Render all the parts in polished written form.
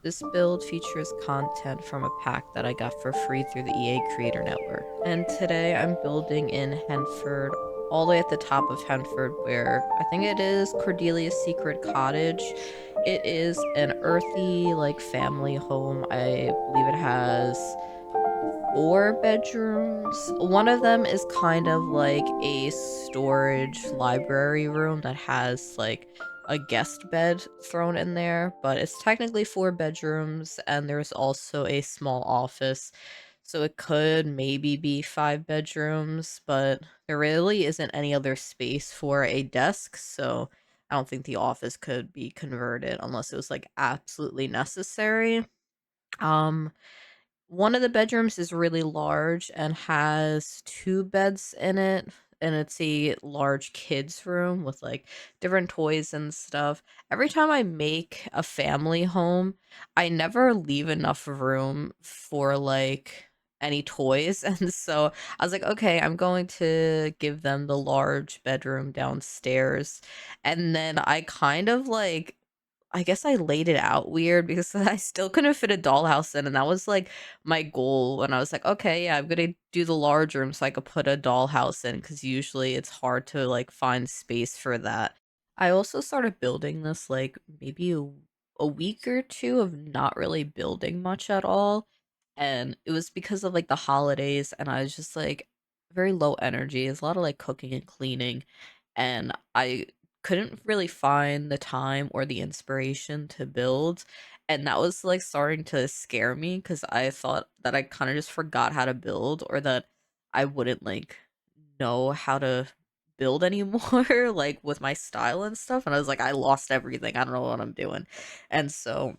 This build features content from a pack that I got for free through the EA Creator Network. And today I'm building in Henford, all the way at the top of Henford, where I think it is Cordelia's secret cottage. It is an earthy, like, family home. I believe it has 4 bedrooms. One of them is kind of like a storage library room that has like a guest bed thrown in there, but it's technically 4 bedrooms, and there's also a small office. So it could maybe be 5 bedrooms, but there really isn't any other space for a desk, so I don't think the office could be converted unless it was like absolutely necessary. Um one of the bedrooms is really large and has 2 beds in it, and it's a large kids' room with like different toys and stuff. Every time I make a family home, I never leave enough room for like any toys. And so I was like, okay, I'm going to give them the large bedroom downstairs. And then I kind of like I guess I laid it out weird because I still couldn't fit a dollhouse in, and that was, like, my goal when I was like, "Okay, yeah, I'm gonna do the large room so I could put a dollhouse in," because usually it's hard to, like, find space for that. I also started building this, like, maybe a week or 2 of not really building much at all, and it was because of, like, the holidays, and I was just, like, very low energy. It's a lot of, like, cooking and cleaning, and I couldn't really find the time or the inspiration to build, and that was, like, starting to scare me because I thought that I kinda just forgot how to build, or that I wouldn't, like, know how to build anymore, like, with my style and stuff, and I was like, "I lost everything, I don't know what I'm doing." And so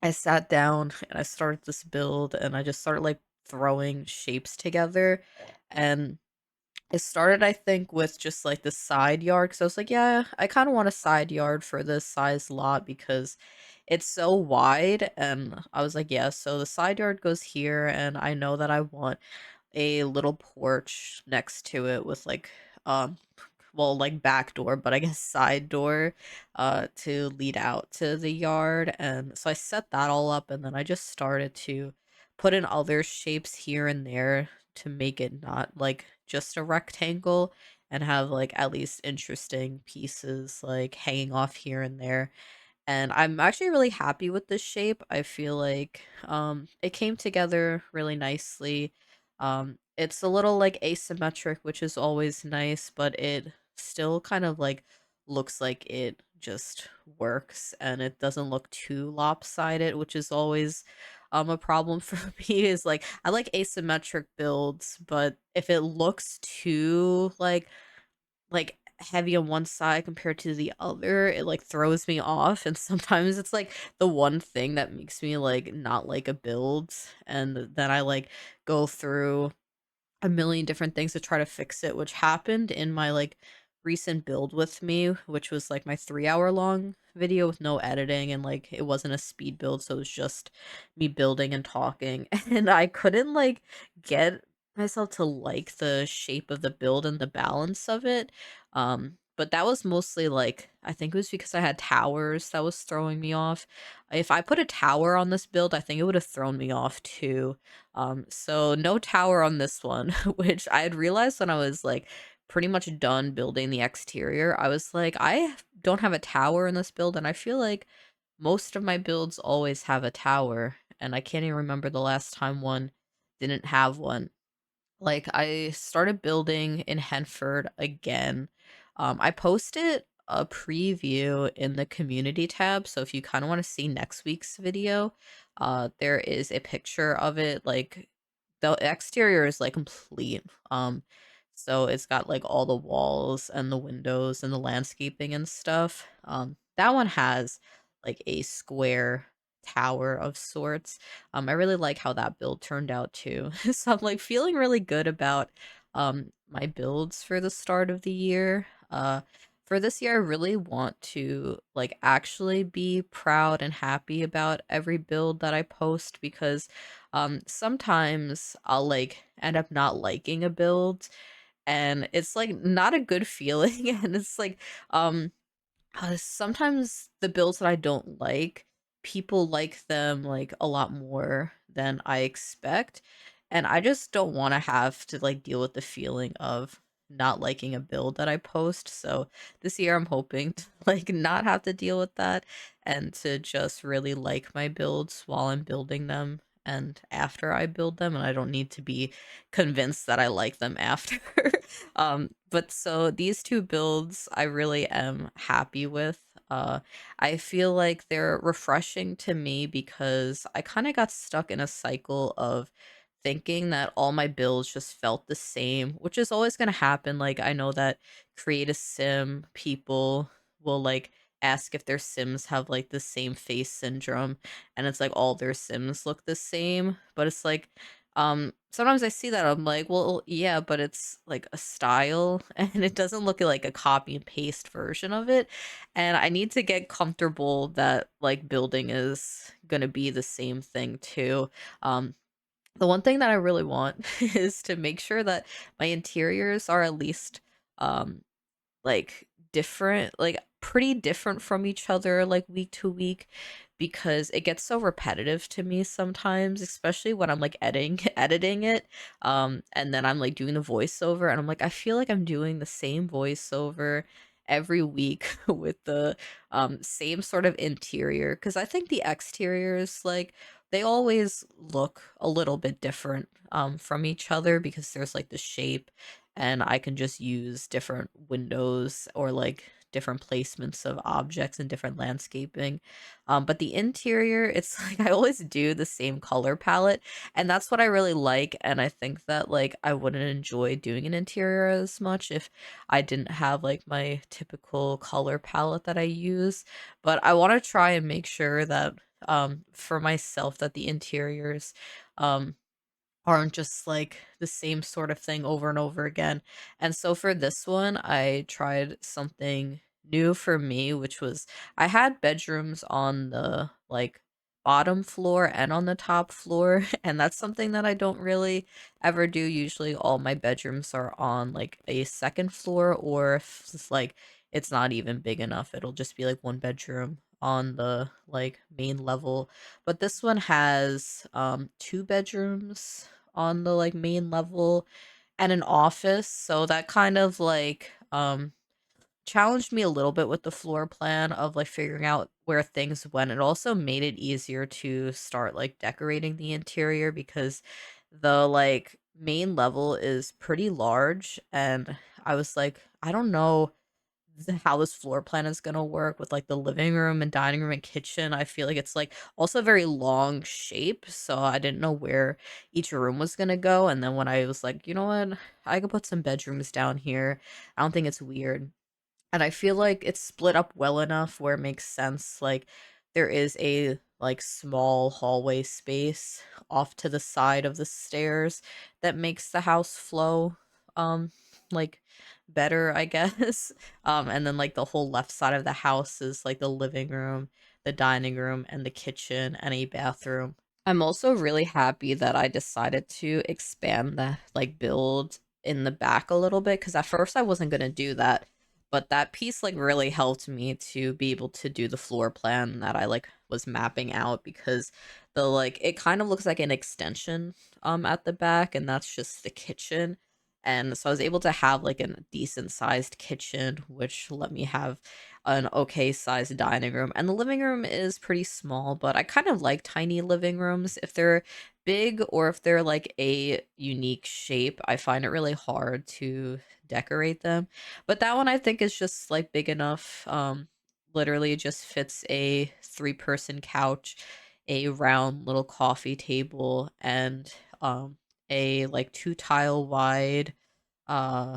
I sat down and I started this build, and I just started, like, throwing shapes together, and it started, I think, with just, like, the side yard, because I was like, "Yeah, I kinda want a side yard for this size lot because it's so wide," and I was like, "Yeah, so the side yard goes here, and I know that I want a little porch next to it with, like, um, well, like, back door, but I guess side door, to lead out to the yard," and so I set that all up, and then I just started to put in other shapes here and there to make it not, like, just a rectangle and have, like, at least interesting pieces, like, hanging off here and there, and I'm actually really happy with this shape. I feel like it came together really nicely. It's a little like asymmetric, which is always nice, but it still kind of like looks like it just works, and it doesn't look too lopsided, which is always a problem for me. Is like I like asymmetric builds, but if it looks too like heavy on one side compared to the other, it like throws me off, and sometimes it's like the one thing that makes me like not like a build, and then I like go through a million different things to try to fix it, which happened in my like recent build with me, which was like my 3 hour long video with no editing, and like it wasn't a speed build, so it was just me building and talking. And I couldn't like get myself to like the shape of the build and the balance of it. But that was mostly like I think it was because I had towers that was throwing me off. If I put a tower on this build, I think it would have thrown me off too. So no tower on this one, which I had realized when I was like pretty much done building the exterior. I was like, I don't have a tower in this build, and I feel like most of my builds always have a tower, and I can't even remember the last time one didn't have one. Like, I started building in Henford again. I posted a preview in the community tab, so if you kind of want to see next week's video, there is a picture of it. Like, the exterior is like complete. So it's got like all the walls and the windows and the landscaping and stuff. That one has like a square tower of sorts. I really like how that build turned out too. So I'm like feeling really good about my builds for the start of the year. For this year, I really want to like actually be proud and happy about every build that I post, because sometimes I'll like end up not liking a build, and it's like not a good feeling. And it's like sometimes the builds that I don't like, people like them like a lot more than I expect. And I just don't want to have to like deal with the feeling of not liking a build that I post. So this year I'm hoping to like not have to deal with that and to just really like my builds while I'm building them and after I build them, and I don't need to be convinced that I like them after. But so these two builds I really am happy with. I feel like they're refreshing to me because I kind of got stuck in a cycle of thinking that all my builds just felt the same, which is always going to happen. Like, I know that create a sim people will like ask if their sims have like the same face syndrome, and it's like all their sims look the same, but it's like sometimes I see that I'm like, well, yeah, but it's like a style and it doesn't look like a copy and paste version of it. And I need to get comfortable that like building is gonna be the same thing too. Um, the one thing that I really want is to make sure that my interiors are at least um like different, like pretty different from each other like week to week, because it gets so repetitive to me sometimes, especially when I'm like editing it, and then I'm like doing the voiceover and I'm like, I feel like I'm doing the same voiceover every week with the same sort of interior, because I think the exteriors like they always look a little bit different from each other because there's like the shape, and I can just use different windows or like different placements of objects and different landscaping. But the interior, it's like I always do the same color palette, and that's what I really like. And I think that like I wouldn't enjoy doing an interior as much if I didn't have like my typical color palette that I use. But I want to try and make sure that for myself that the interiors um aren't just like the same sort of thing over and over again. And so for this one, I tried something new for me, which was I had bedrooms on the like bottom floor and on the top floor, and that's something that I don't really ever do. Usually all my bedrooms are on like a second floor, or if it's like it's not even big enough, it'll just be like one bedroom on the like main level. But this one has two bedrooms on the like main level and an office, so that kind of like challenged me a little bit with the floor plan of like figuring out where things went. It also made it easier to start like decorating the interior because the like main level is pretty large, and I was like, I don't know how this floor plan is gonna work with like the living room and dining room and kitchen. I feel like it's like also a very long shape, so I didn't know where each room was gonna go. And then when I was like, you know what, I could put some bedrooms down here. I don't think it's weird. And I feel like it's split up well enough where it makes sense. Like there is a like small hallway space off to the side of the stairs that makes the house flow like better, I guess. And then like the whole left side of the house is like the living room, the dining room, and the kitchen and a bathroom. I'm also really happy that I decided to expand the like build in the back a little bit, because at first I wasn't gonna do that, but that piece like really helped me to be able to do the floor plan that I like was mapping out, because the like it kind of looks like an extension at the back, and that's just the kitchen. And so I was able to have like a decent sized kitchen, which let me have an okay sized dining room. And the living room is pretty small, but I kind of like tiny living rooms. If they're big or if they're like a unique shape, I find it really hard to decorate them. But that one I think is just like big enough. Literally just fits a three-person couch, a round little coffee table, and a like two tile wide uh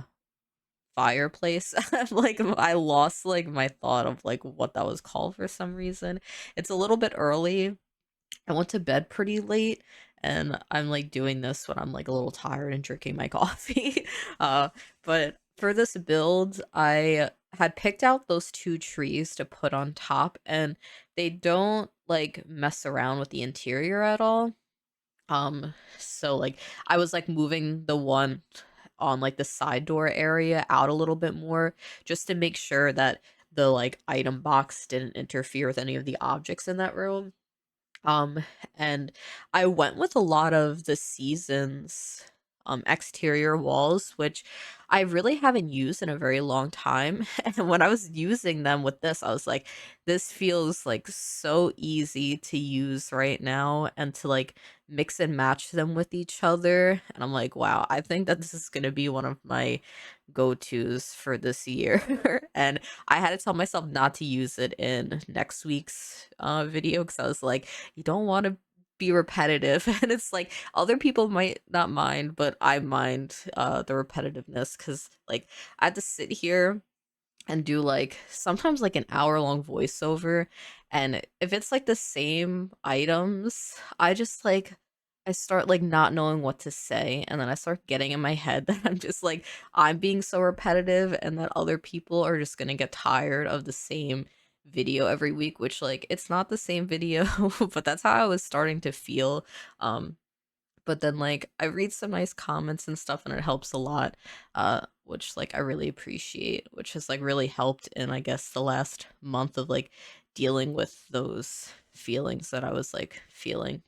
fireplace. Like I lost like my thought of like what that was called for some reason. It's a little bit early. I went to bed pretty late, and I'm like doing this when I'm like a little tired and drinking my coffee. uh but for this build, I had picked out those two trees to put on top, and they don't like mess around with the interior at all. So like I was like moving the one on like the side door area out a little bit more just to make sure that the like item box didn't interfere with any of the objects in that room. Um, and I went with a lot of the season's exterior walls, which I really haven't used in a very long time. And when I was using them with this, I was like, this feels like so easy to use right now and to like mix and match them with each other. And I'm like, wow, I think that this is gonna be one of my go-tos for this year. And I had to tell myself not to use it in next week's video because I was like, you don't want to be repetitive. And it's like other people might not mind, but I mind the repetitiveness because like I had to sit here and do like sometimes like an hour-long voiceover, and if it's like the same items, I just like I start like not knowing what to say, and then I start getting in my head that I'm just like I'm being so repetitive and that other people are just gonna get tired of the same video every week, which like it's not the same video. But that's how I was starting to feel. But then, like, I read some nice comments and stuff, and it helps a lot, which, like, I really appreciate, which has, like, really helped in, I guess, the last month of, like, dealing with those feelings that I was, like, feeling.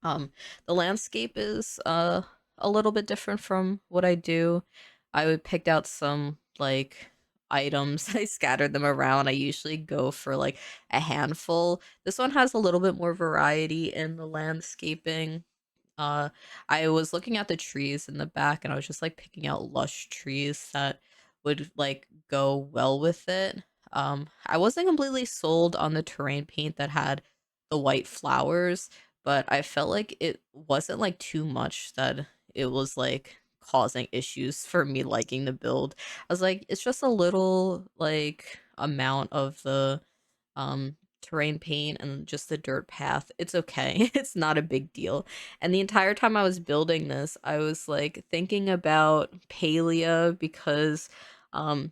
The landscape is, a little bit different from what I do. I would picked out some, like, items. I scattered them around. I usually go for, like, a handful. This one has a little bit more variety in the landscaping. uh, I was looking at the trees in the back and I was just like picking out lush trees that would like go well with it. I wasn't completely sold on the terrain paint that had the white flowers, but I felt like it wasn't like too much that it was like causing issues for me liking the build. I was like, it's just a little like amount of the terrain paint and just the dirt path. It's okay. It's not a big deal. And the entire time I was building this, I was like thinking about Palia because um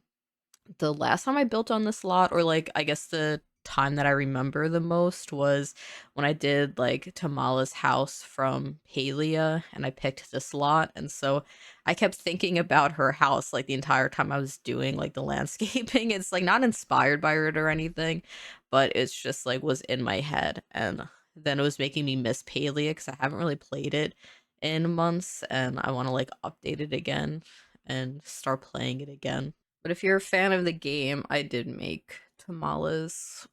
the last time I built on this lot, or like I guess the time that I remember the most was when I did like Tamala's house from Palia and I picked this lot. And so I kept thinking about her house like the entire time I was doing like the landscaping. It's like not inspired by it or anything, but it's just like was in my head. And then it was making me miss Palia because I haven't really played it in months and I want to like update it again and start playing it again. But if you're a fan of the game, I did make Tamala's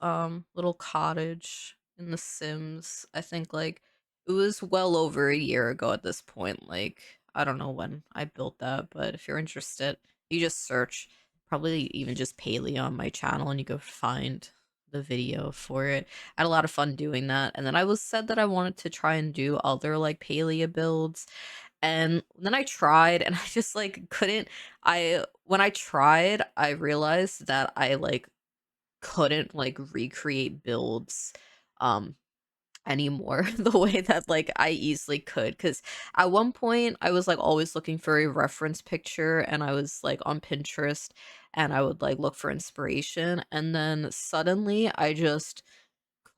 little cottage in The Sims. I think like it was well over a year ago at this point. Like I don't know when I built that, but if you're interested, you just search probably even just Paleo on my channel and you go find the video for it. I had a lot of fun doing that. And then I was said that I wanted to try and do other like Paleo builds, and then I tried and I just like couldn't. I When I tried, I realized that I like couldn't like recreate builds um anymore the way that like I easily could, cuz at one point I was like always looking for a reference picture and I was like on Pinterest and I would like look for inspiration, and then suddenly I just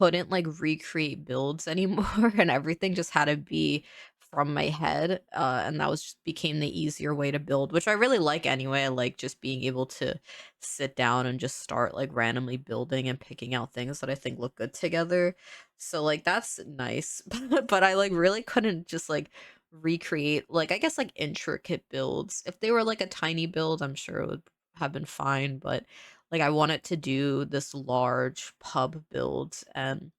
couldn't like recreate builds anymore and everything just had to be from my head, and that was just became the easier way to build, which I really like anyway. I like just being able to sit down and just start like randomly building and picking out things that I think look good together. So like that's nice. But I like really couldn't just like recreate like I guess like intricate builds. If they were like a tiny build, I'm sure it would have been fine, but like I wanted to do this large pub build, and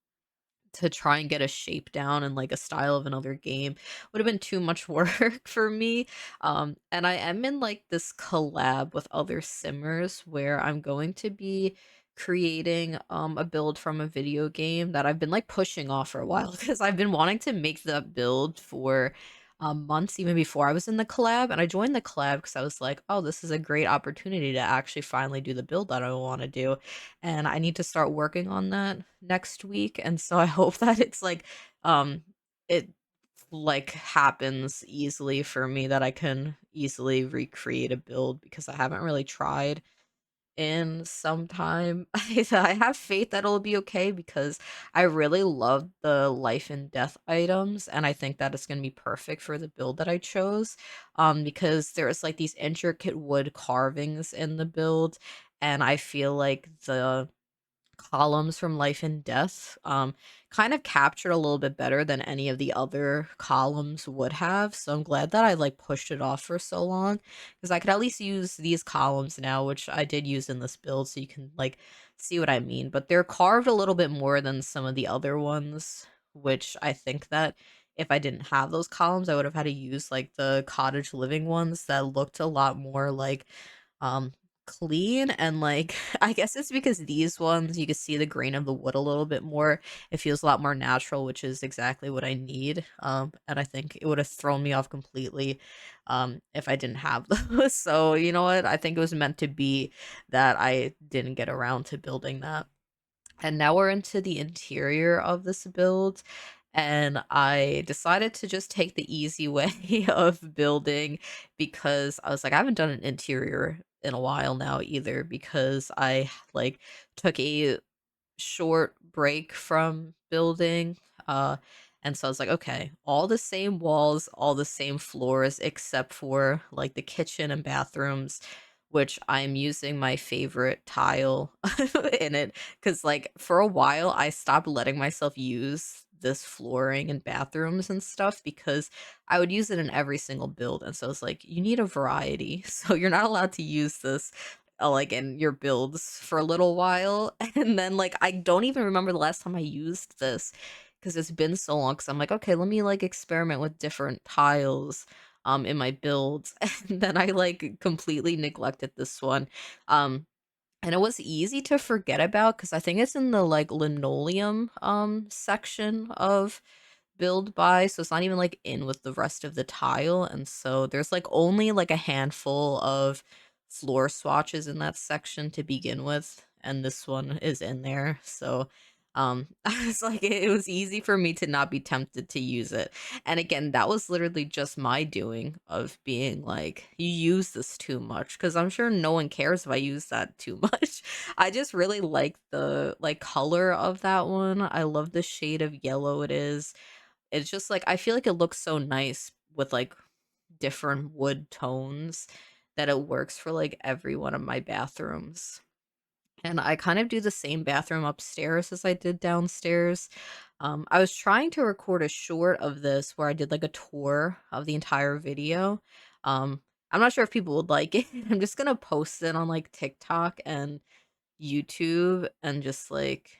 to try and get a shape down and like a style of another game would have been too much work for me. And I am in like this collab with other simmers where I'm going to be creating a build from a video game that I've been like pushing off for a while because I've been wanting to make that build for months even before I was in the collab. And I joined the collab because I was like, oh, this is a great opportunity to actually finally do the build that I want to do, and I need to start working on that next week. And so I hope that it's like it like happens easily for me, that I can easily recreate a build because I haven't really tried in some time. I have faith that it'll be okay because I really love the life and death items, and I think that it's gonna be perfect for the build that I chose. Because there's like these intricate wood carvings in the build, and I feel like the columns from Life and Death kind of captured a little bit better than any of the other columns would have. So I'm glad that I like pushed it off for so long because I could at least use these columns now, which I did use in this build, so you can like see what I mean. But they're carved a little bit more than some of the other ones, which I think that if I didn't have those columns, I would have had to use like the cottage living ones that looked a lot more like um clean and like I guess it's because these ones you can see the grain of the wood a little bit more. It feels a lot more natural, which is exactly what I need. And I think it would have thrown me off completely if I didn't have those. So you know what? I think it was meant to be that I didn't get around to building that. And now we're into the interior of this build. And I decided to just take the easy way of building because I was like, I haven't done an interior in a while now either because I like took a short break from building. And so I was like, okay, all the same walls, all the same floors, except for like the kitchen and bathrooms, which I'm using my favorite tile in it. Cause like for a while, I stopped letting myself use this flooring in bathrooms and stuff because I would use it in every single build. And so it's like, you need a variety. So you're not allowed to use this like in your builds for a little while and then like I don't even remember the last time I used this because it's been so long because I'm like okay let me like experiment with different tiles in my builds and then I like completely neglected this one um and it was easy to forget about because I think it's in the like linoleum section of build by, so it's not even like in with the rest of the tile. And so there's like only like a handful of floor swatches in that section to begin with, and this one is in there. So I was like it was easy for me to not be tempted to use it. And again, that was literally just my doing of being like, you use this too much because I'm sure no one cares if I use that too much. I just really like the like color of that one. I love the shade of yellow it is. It's just like I feel like it looks so nice with like different wood tones that it works for like every one of my bathrooms. And I kind of do the same bathroom upstairs as I did downstairs. I was trying to record a short of this where I did like a tour of the entire video. I'm not sure if people would like it. I'm just gonna post it on like TikTok and YouTube and just like,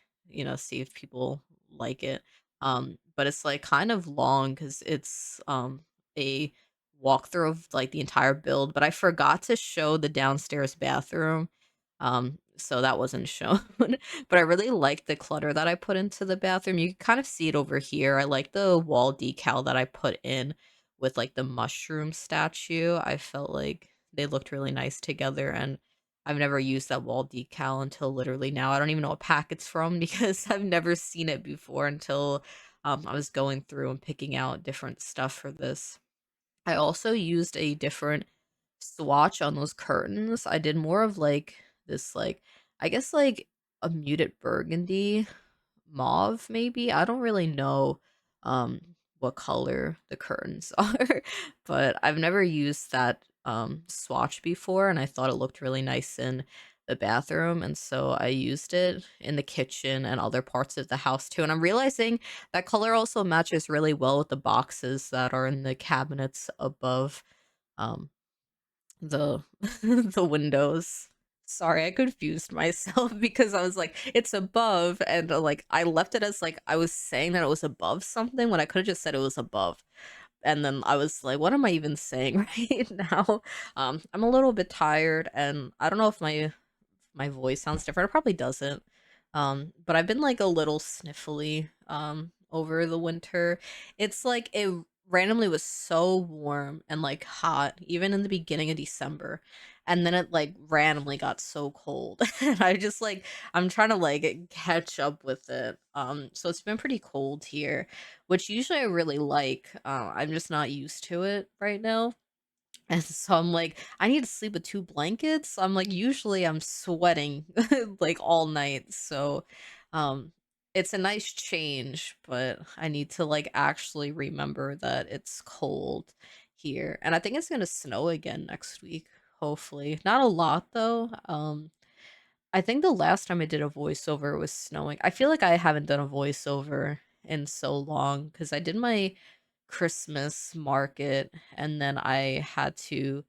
see if people like it. But it's like kind of long because it's a walkthrough of like the entire build, but I forgot to show the downstairs bathroom. So that wasn't shown. But I really like the clutter that I put into the bathroom. You can kind of see it over here. I like the wall decal that I put in with like the mushroom statue. I felt like they looked really nice together and I've never used that wall decal until literally now. I don't even know what pack it's from because I've never seen it before until I was going through and picking out different stuff for this. I also used a different swatch on those curtains. I did more of like this, like, I guess like a muted burgundy mauve maybe. I don't really know um what color the curtains are, but I've never used that swatch before and I thought it looked really nice in the bathroom and so I used it in the kitchen and other parts of the house too. And I'm realizing that color also matches really well with the boxes that are in the cabinets above um the the windows. Sorry, I confused myself because I was like, it's above, and like I left it as like I was saying that it was above something when I could have just said it was above. And then I was like, what am I even saying right now? I'm a little bit tired, and I don't know if my voice sounds different. It probably doesn't. But I've been like a little sniffly over the winter. It's like it randomly was so warm and like hot even in the beginning of December. And then it like randomly got so cold. And I just like I'm trying to like catch up with it. So it's been pretty cold here, which usually I really like. I'm just not used to it right now. And so I'm like, I need to sleep with 2 blankets. I'm like, usually I'm sweating like all night. So um it's a nice change, but I need to like actually remember that it's cold here. And I think it's gonna snow again next week, hopefully. Not a lot though. I think the last time I did a voiceover was snowing. I feel like I haven't done a voiceover in so long because I did my Christmas market and then I had to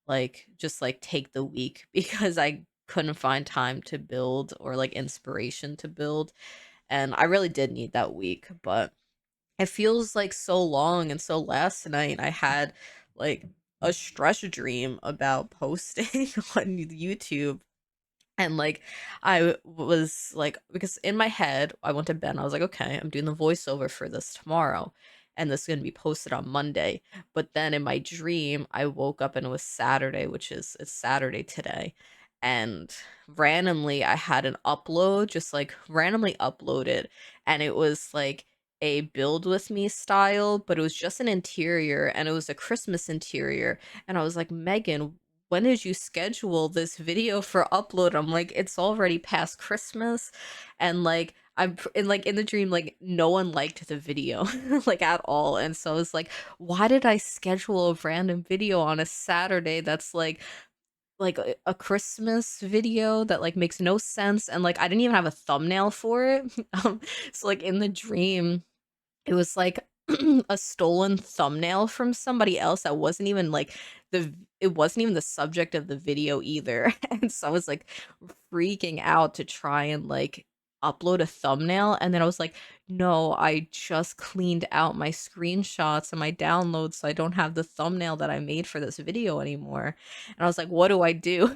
like just like take the week because I couldn't find time to build or like inspiration to build. And I really did need that week, but it feels like so long. And so last night I had like a stress dream about posting on YouTube, and like I was like, because in my head I went to bed and I was like, okay, I'm doing the voiceover for this tomorrow and this is going to be posted on Monday. But then in my dream I woke up and it was Saturday, which is it's Saturday today. And randomly I had an upload, just like randomly uploaded, and it was like a build with me style, but it was just an interior and it was a Christmas interior. And I was like, Megan, when did you schedule this video for upload? I'm like, it's already past Christmas. And like, and like in the dream, like no one liked the video like at all. And so it's like, why did I schedule a random video on a Saturday that's like a Christmas video that like makes no sense, and like I didn't even have a thumbnail for it. So like in the dream it was like a stolen thumbnail from somebody else that wasn't even like it wasn't even the subject of the video either. And so I was like freaking out to try and like upload a thumbnail, and then I was like, no, I just cleaned out my screenshots and my downloads so I don't have the thumbnail that I made for this video anymore. And I was like, what do I do?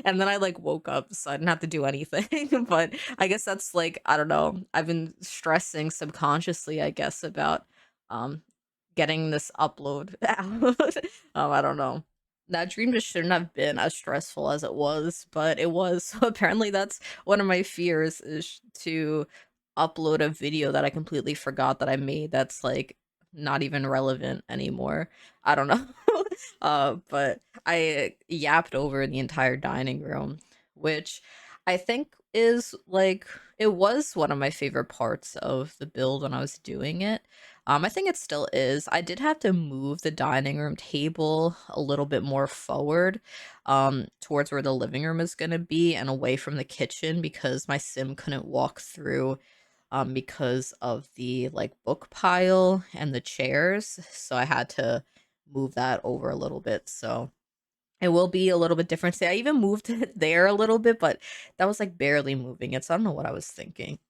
And then I like woke up so I didn't have to do anything. But I guess that's like, I don't know. I've been stressing subconsciously, I guess, about um getting this upload out. I don't know. That dream just shouldn't have been as stressful as it was, but it was. So apparently that's one of my fears, is to upload a video that I completely forgot that I made that's like not even relevant anymore. I don't know. But I yapped over the entire dining room, which I think is like, it was one of my favorite parts of the build when I was doing it. I think it still is. I did have to move the dining room table a little bit more forward, towards where the living room is gonna be and away from the kitchen because my sim couldn't walk through, because of the like book pile and the chairs. So I had to move that over a little bit. So it will be a little bit different. See, I even moved it there a little bit, but that was like barely moving it. So I don't know what I was thinking.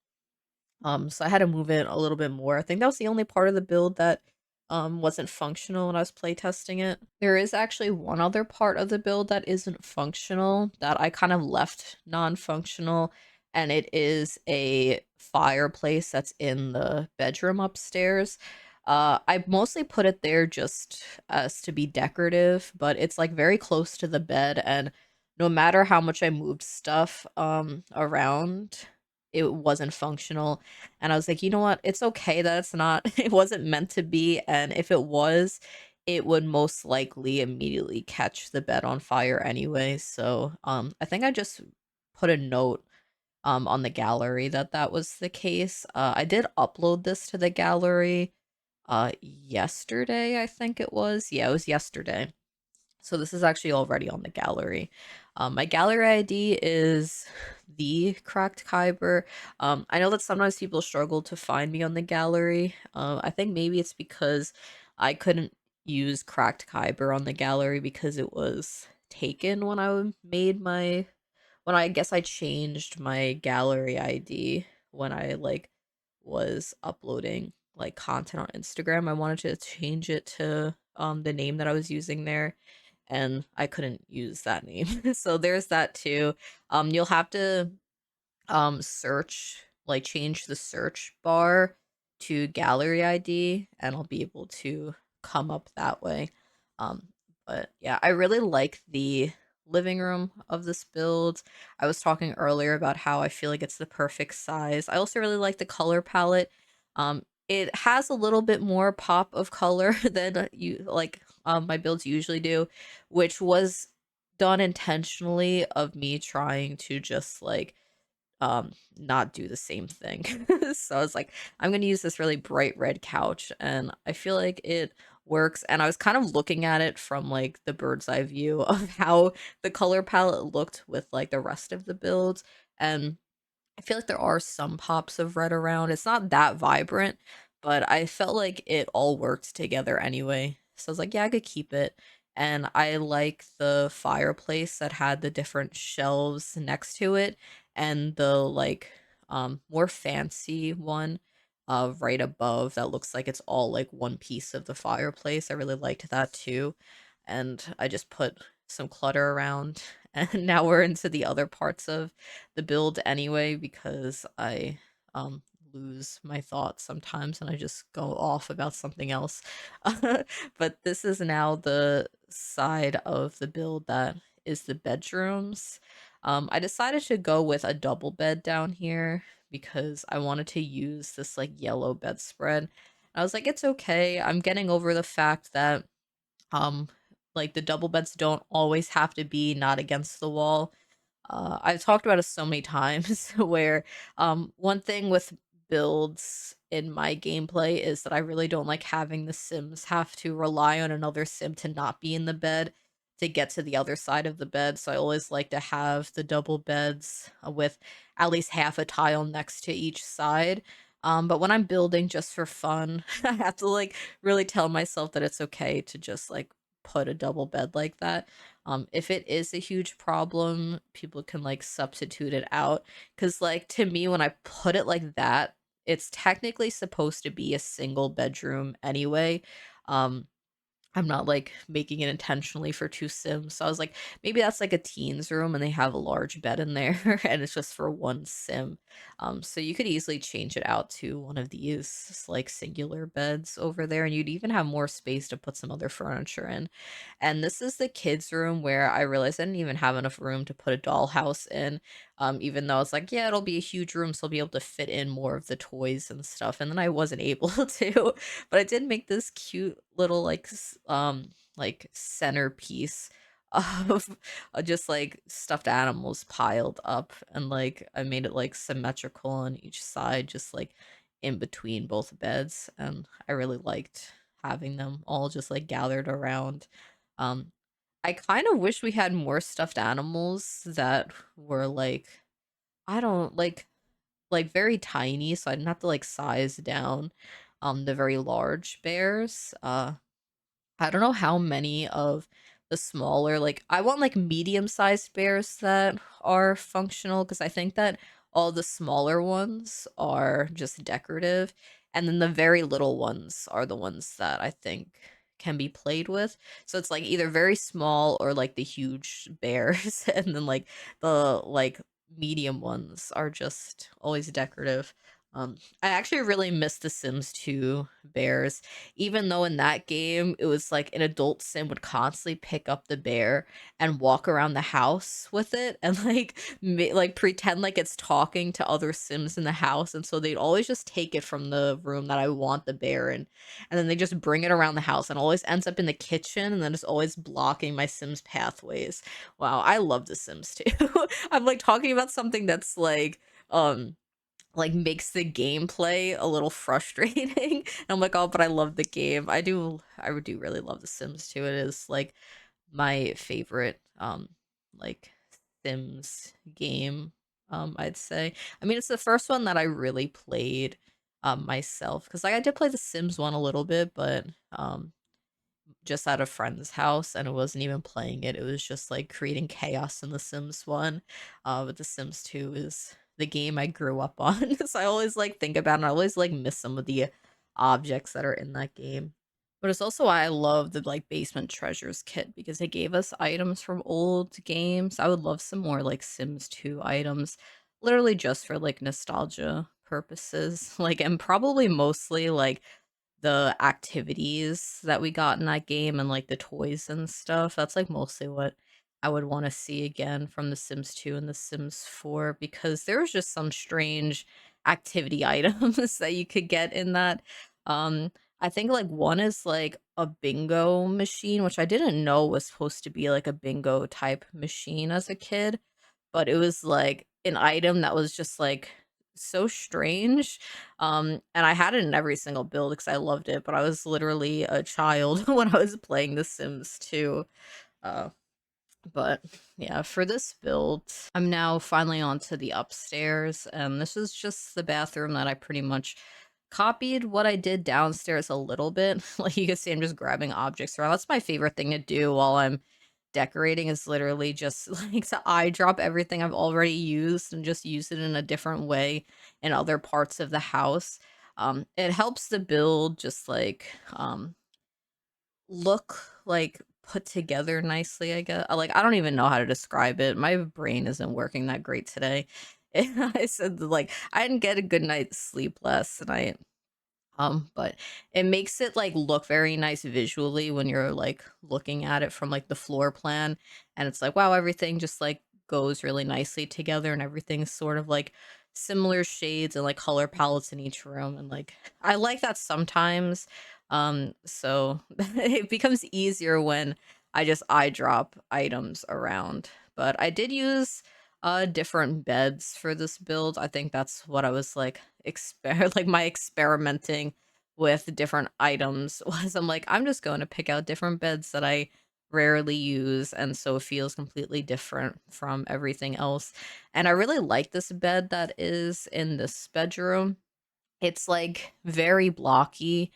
So I had to move it a little bit more. I think that was the only part of the build that wasn't functional when I was playtesting it. There is actually one other part of the build that isn't functional that I kind of left non-functional, and it is a fireplace that's in the bedroom upstairs. I mostly put it there just as to be decorative, but it's like very close to the bed, and no matter how much I moved stuff around, it wasn't functional. And I was like, you know what? It's okay that it's not, it wasn't meant to be. And if it was, it would most likely immediately catch the bed on fire anyway. So, I think I just put a note, on the gallery that that was the case. I did upload this to the gallery, yesterday, I think it was. Yeah, it was yesterday. So this is actually already on the gallery. My gallery ID is TheCrackedKyber. I know that sometimes people struggle to find me on the gallery. I think maybe it's because I couldn't use CrackedKyber on the gallery because it was taken when I made my, when I guess I changed my gallery ID when I like was uploading like content on Instagram. I wanted to change it to the name that I was using there, and I couldn't use that name. So there's that too. You'll have to search, like change the search bar to gallery ID, and I'll be able to come up that way. Um but yeah, I really like the living room of this build. I was talking earlier about how I feel like it's the perfect size. I also really like the color palette. It has a little bit more pop of color than you like my builds usually do, which was done intentionally of me trying to just like not do the same thing. So I was like, I'm gonna use this really bright red couch, and I feel like it works, and I was kind of looking at it from like the bird's eye view of how the color palette looked with like the rest of the builds, and I feel like there are some pops of red around. It's not that vibrant, but I felt like it all worked together anyway. So I was like, yeah, I could keep it. And I like the fireplace that had the different shelves next to it and the like more fancy one right above that looks like it's all like one piece of the fireplace. I really liked that too. And I just put some clutter around and now we're into the other parts of the build anyway because I um lose my thoughts sometimes and I just go off about something else. But this is now the side of the build that is the bedrooms. I decided to go with a double bed down here because I wanted to use this like yellow bedspread. I was like, it's okay. I'm getting over the fact that um like the double beds don't always have to be not against the wall. I've talked about it so many times where one thing with builds in my gameplay is that I really don't like having the Sims have to rely on another Sim to not be in the bed to get to the other side of the bed. So I always like to have the double beds with at least half a tile next to each side. But when I'm building just for fun, I have to like really tell myself that it's okay to just like put a double bed like that. If it is a huge problem, people can like substitute it out. Cause like to me, when I put it like that, it's technically supposed to be a single bedroom anyway. Um, I'm not like making it intentionally for two Sims. So I was like, maybe that's like a teens room and they have a large bed in there and it's just for one Sim. So you could easily change it out to one of these like singular beds over there, and you'd even have more space to put some other furniture in. And this is the kids' room where I realized I didn't even have enough room to put a dollhouse in. Even though it's like, yeah, it'll be a huge room, so I'll be able to fit in more of the toys and stuff. And then I wasn't able to. But I did make this cute little like centerpiece of just like stuffed animals piled up, and like I made it like symmetrical on each side, just like in between both beds, and I really liked having them all just like gathered around. um I kind of wish we had more stuffed animals that were like, I don't like very tiny, so I didn't have to like size down the very large bears. I don't know how many of the smaller, like I want like medium-sized bears that are functional because I think that all the smaller ones are just decorative, and then the very little ones are the ones that I think can be played with. So it's like either very small or like the huge bears, and then like the like medium ones are just always decorative. I actually really miss The Sims 2 bears, even though in that game it was like an adult sim would constantly pick up the bear and walk around the house with it and like like pretend like it's talking to other sims in the house, and so they'd always just take it from the room that I want the bear in, and then they just bring it around the house and always ends up in the kitchen, and then it's always blocking my sims pathways. Wow, I love The Sims too. I'm like talking about something that's um like makes the gameplay a little frustrating. And I'm like, oh, but I love the game. I do really love The Sims too. It is like my favorite like Sims game, I'd say. I mean, it's the first one that I really played myself, because like I did play The Sims 1 a little bit, but just at a friend's house, and it wasn't even playing it. It was just like creating chaos in The Sims 1. But The Sims 2 is the game I grew up on. So I always like think about it, and I always like miss some of the objects that are in that game. But it's also why I love the like basement treasures kit, because it gave us items from old games. I would love some more like Sims 2 items, literally just for like nostalgia purposes. Like, and probably mostly like the activities that we got in that game and like the toys and stuff. That's like mostly what I would want to see again from The Sims 2 and The Sims 4, because there was just some strange activity items that you could get in that. Um I think like one is like a bingo machine, which I didn't know was supposed to be like a bingo type machine as a kid, but it was like an item that was just like so strange. And I had it in every single build because I loved it, but I was literally a child when I was playing The Sims 2. Uh, but yeah, for this build, I'm now finally onto the upstairs, and this is just the bathroom that I pretty much copied what I did downstairs a little bit. Like you can see, I'm just grabbing objects around. That's my favorite thing to do while I'm decorating is literally just like to eye drop everything I've already used and just use it in a different way in other parts of the house. It helps the build just like look like put together nicely, I guess. Like I don't even know how to describe it. My brain isn't working that great today. I said like I didn't get a good night's sleep last night. But it makes it like look very nice visually when you're like looking at it from like the floor plan, and it's like wow, everything just like goes really nicely together, and everything's sort of like similar shades and like color palettes in each room, and like I like that sometimes. So it becomes easier when I just eye drop items around. But I did use different beds for this build. I think that's what I was like like my experimenting with different items was I'm like I'm just going to pick out different beds that I rarely use, and so it feels completely different from everything else. And I really like this bed that is in this bedroom. It's like very blocky,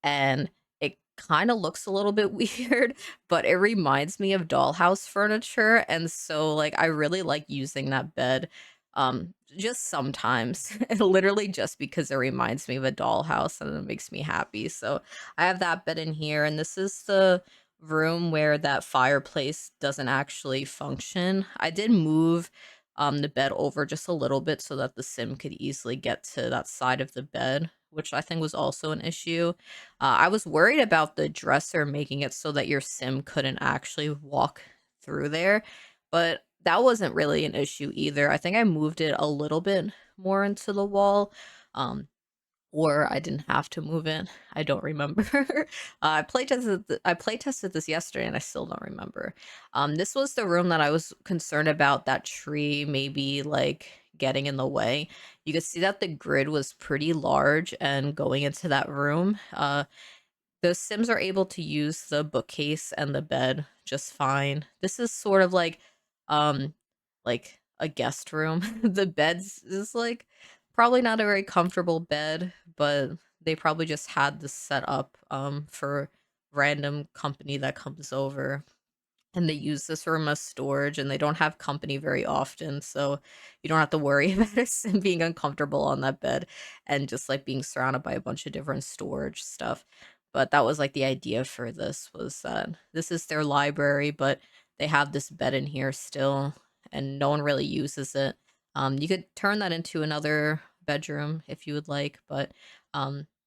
and it kind of looks a little bit weird, but it reminds me of dollhouse furniture, and so like I really like using that bed just sometimes, literally just because it reminds me of a dollhouse and it makes me happy. So I have that bed in here, and this is the room where that fireplace doesn't actually function. I did move the bed over just a little bit so that the sim could easily get to that side of the bed, which I think was also an issue. I was worried about the dresser making it so that your sim couldn't actually walk through there, but that wasn't really an issue either. I think I moved it a little bit more into the wall. Um, or I didn't have to move it. I don't remember. I playtested this yesterday and I still don't remember. This was the room that I was concerned about that tree maybe like getting in the way. You could see that the grid was pretty large and going into that room. The Sims are able to use the bookcase and the bed just fine. This is sort of um like a guest room. The beds is like probably not a very comfortable bed, but they probably just had this set up for random company that comes over, and they use this room as storage, and they don't have company very often, so you don't have to worry about us being uncomfortable on that bed and just like being surrounded by a bunch of different storage stuff. But that was like the idea for this was that this is their library, but they have this bed in here still, and no one really uses it. You could turn that into another bedroom if you would like, but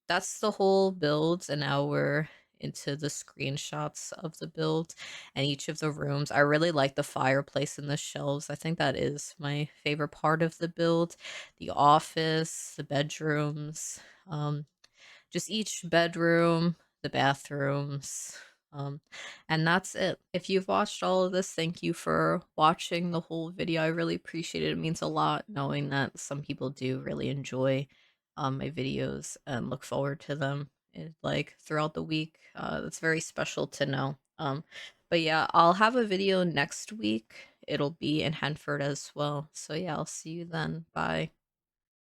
that's the whole build, and now we're into the screenshots of the build and each of the rooms. I really like the fireplace and the shelves. I think that is my favorite part of the build. The office, the bedrooms, um, just each bedroom, the bathrooms. Um, and that's it. If you've watched all of this, thank you for watching the whole video. I really appreciate it. It means a lot knowing that some people do really enjoy my videos and look forward to them like throughout the week. That's very special to know. But yeah, I'll have a video next week. It'll be in Henford as well. So yeah, I'll see you then. Bye.